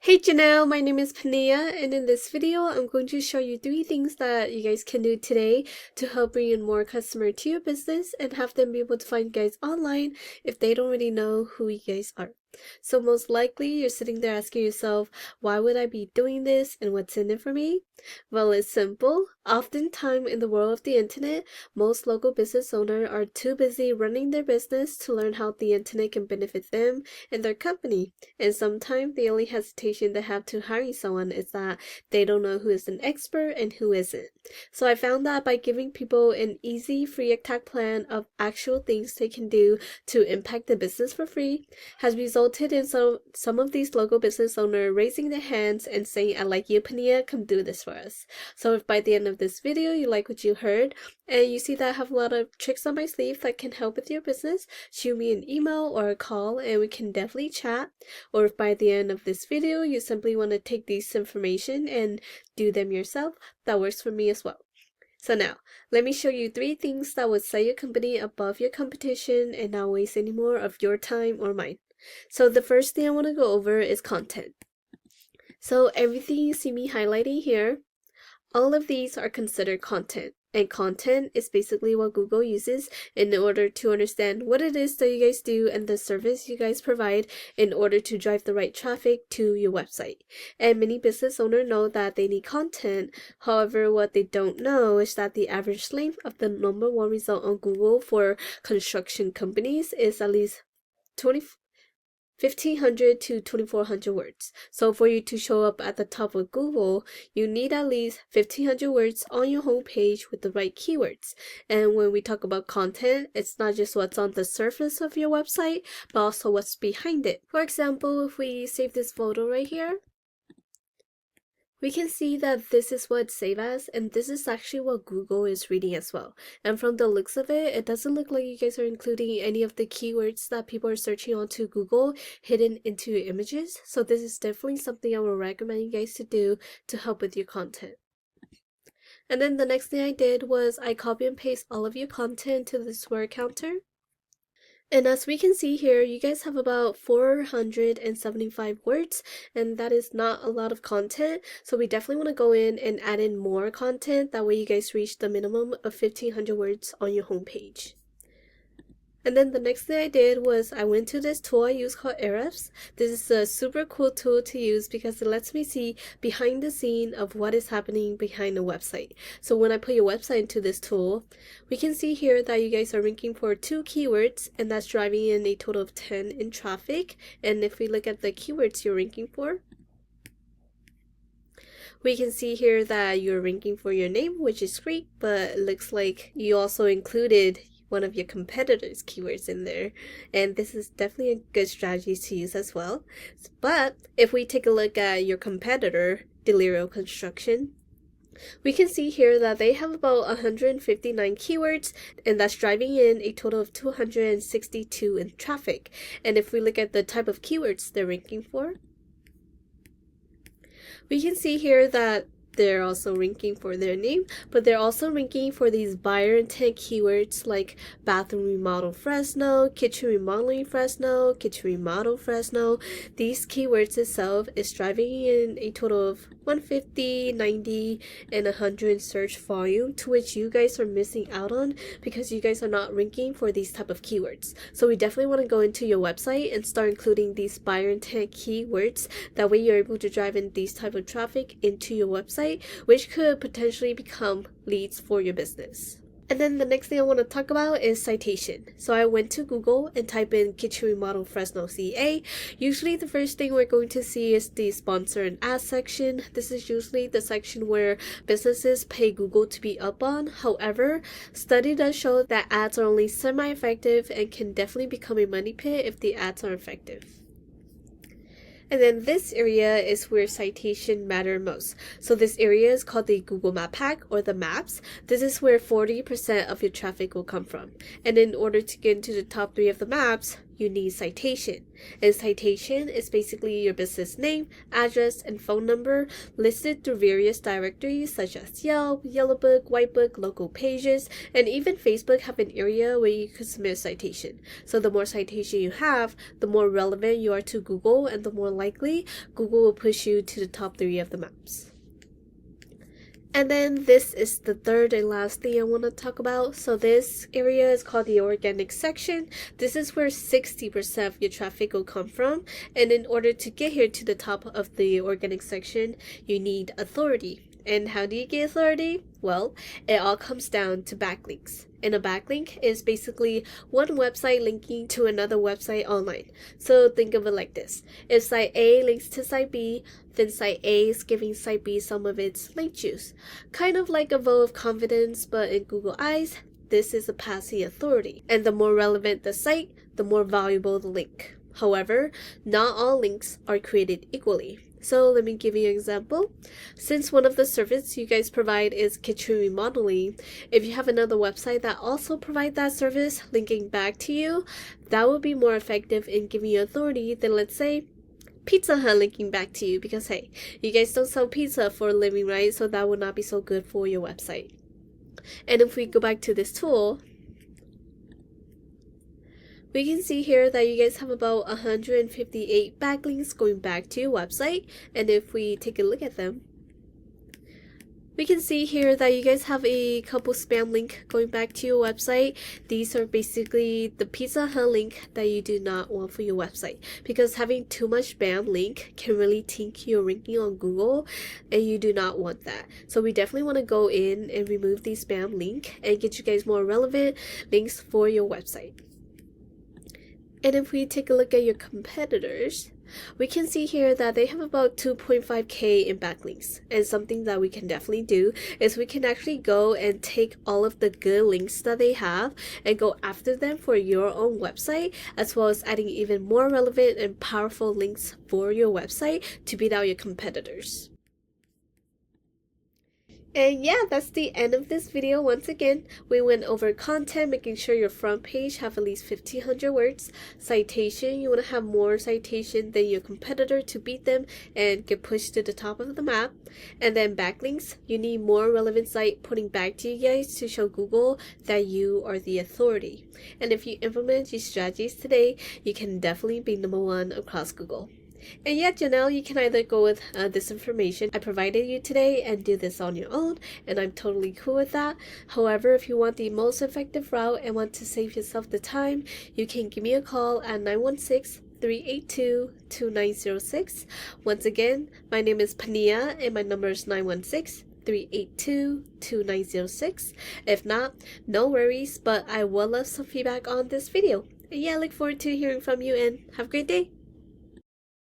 Hey Janelle, my name is Panyia, and in this video, I'm going to show you 3 things that you guys can do today to help bring in more customer to your business and have them be able to find you guys online if they don't already know who you guys are. So most likely, you're sitting there asking yourself, why would I be doing this and what's in it for me? Well, it's simple. Oftentimes in the world of the internet, most local business owners are too busy running their business to learn how the internet can benefit them and their company. And sometimes the only hesitation they have to hiring someone is that they don't know who is an expert and who isn't. So I found that by giving people an easy free attack plan of actual things they can do to impact the business for free has resulted in some of these local business owners raising their hands and saying, I like you, Panyia, come do this for us. So if by the end of this video you like what you heard and you see that I have a lot of tricks on my sleeve that can help with your business, shoot me an email or a call and we can definitely chat. Or if by the end of this video you simply want to take these information and do them yourself, that works for me as well. So now, let me show you 3 things that would set your company above your competition and not waste any more of your time or mine. So the first thing I want to go over is content. So everything you see me highlighting here, all of these are considered content. And content is basically what Google uses in order to understand what it is that you guys do and the service you guys provide in order to drive the right traffic to your website. And many business owners know that they need content. However, what they don't know is that the average length of the #1 result on Google for construction companies is at least 1,500 to 2,400 words. So for you to show up at the top of Google, you need at least 1,500 words on your homepage with the right keywords. And when we talk about content, it's not just what's on the surface of your website, but also what's behind it. For example, if we save this photo right here, we can see that this is what it's saved as, and this is actually what Google is reading as well. And from the looks of it, it doesn't look like you guys are including any of the keywords that people are searching onto Google hidden into your images. So this is definitely something I would recommend you guys to do to help with your content. And then the next thing I did was I copy and paste all of your content to this word counter. And as we can see here, you guys have about 475 words, and that is not a lot of content. So we definitely want to go in and add in more content. That way you guys reach the minimum of 1,500 words on your homepage. And then the next thing I did was I went to this tool I use called Ahrefs. This is a super cool tool to use because it lets me see behind the scene of what is happening behind a website. So when I put your website into this tool, we can see here that you guys are ranking for 2 keywords, and that's driving in a total of 10 in traffic. And if we look at the keywords you're ranking for, we can see here that you're ranking for your name, which is great, but it looks like you also included one of your competitors' keywords in there, and this is definitely a good strategy to use as well. But if we take a look at your competitor, Fresno Construction, we can see here that they have about 159 keywords, and that's driving in a total of 262 in traffic. And if we look at the type of keywords they're ranking for, we can see here that they're also ranking for their name, but they're also ranking for these buyer intent keywords like bathroom remodel Fresno, kitchen remodeling Fresno, kitchen remodel Fresno. These keywords itself is driving in a total of 150, 90, and 100 search volume, to which you guys are missing out on because you guys are not ranking for these type of keywords. So we definitely want to go into your website and start including these buyer intent keywords. That way you're able to drive in these type of traffic into your website, which could potentially become leads for your business. And then the next thing I want to talk about is citation. So I went to Google and type in kitchen remodel Fresno CA. Usually the first thing we're going to see is the sponsor and ad section. This is usually the section where businesses pay Google to be up on. However, study does show that ads are only semi-effective and can definitely become a money pit if the ads are effective. And then this area is where citation matter most. So this area is called the Google Map Pack or the maps. This is where 40% of your traffic will come from. And in order to get into the top 3 of the maps, you need citation. And citation is basically your business name, address, and phone number listed through various directories such as Yelp, Yellow Book, White Book, local pages, and even Facebook have an area where you could submit a citation. So the more citation you have, the more relevant you are to Google, and the more likely Google will push you to the top 3 of the maps. And then this is the third and last thing I want to talk about. So this area is called the organic section. This is where 60% of your traffic will come from. And in order to get here to the top of the organic section, you need authority. And how do you get authority? Well, it all comes down to backlinks. And a backlink is basically one website linking to another website online. So think of it like this. If site A links to site B, then site A is giving site B some of its link juice. Kind of like a vote of confidence, but in Google eyes, this is a passing authority. And the more relevant the site, the more valuable the link. However, not all links are created equally. So let me give you an example. Since one of the services you guys provide is kitchen remodeling, if you have another website that also provides that service linking back to you, that will be more effective in giving you authority than, let's say, Pizza Hut linking back to you, because hey, you guys don't sell pizza for a living, right? So that would not be so good for your website. And if we go back to this tool, we can see here that you guys have about 158 backlinks going back to your website. And if we take a look at them, we can see here that you guys have a couple spam link going back to your website. These are basically the Pizza Hut link that you do not want for your website, because having too much spam link can really tank your ranking on Google, and you do not want that. So we definitely want to go in and remove the spam link and get you guys more relevant links for your website. And if we take a look at your competitors, we can see here that they have about 2.5k in backlinks. And something that we can definitely do is we can actually go and take all of the good links that they have and go after them for your own website, as well as adding even more relevant and powerful links for your website to beat out your competitors. And yeah, that's the end of this video. Once again, we went over content, making sure your front page have at least 1,500 words. Citation, you want to have more citation than your competitor to beat them and get pushed to the top of the map. And then backlinks, you need more relevant site putting back to you guys to show Google that you are the authority. And if you implement these strategies today, you can definitely be #1 across Google. And yet, Janelle, you can either go with this information I provided you today and do this on your own, and I'm totally cool with that. However, if you want the most effective route and want to save yourself the time, you can give me a call at 916-382-2906. Once again, my name is Panyia and my number is 916-382-2906. If not, no worries, but I would love some feedback on this video. And yeah, I look forward to hearing from you, and have a great day.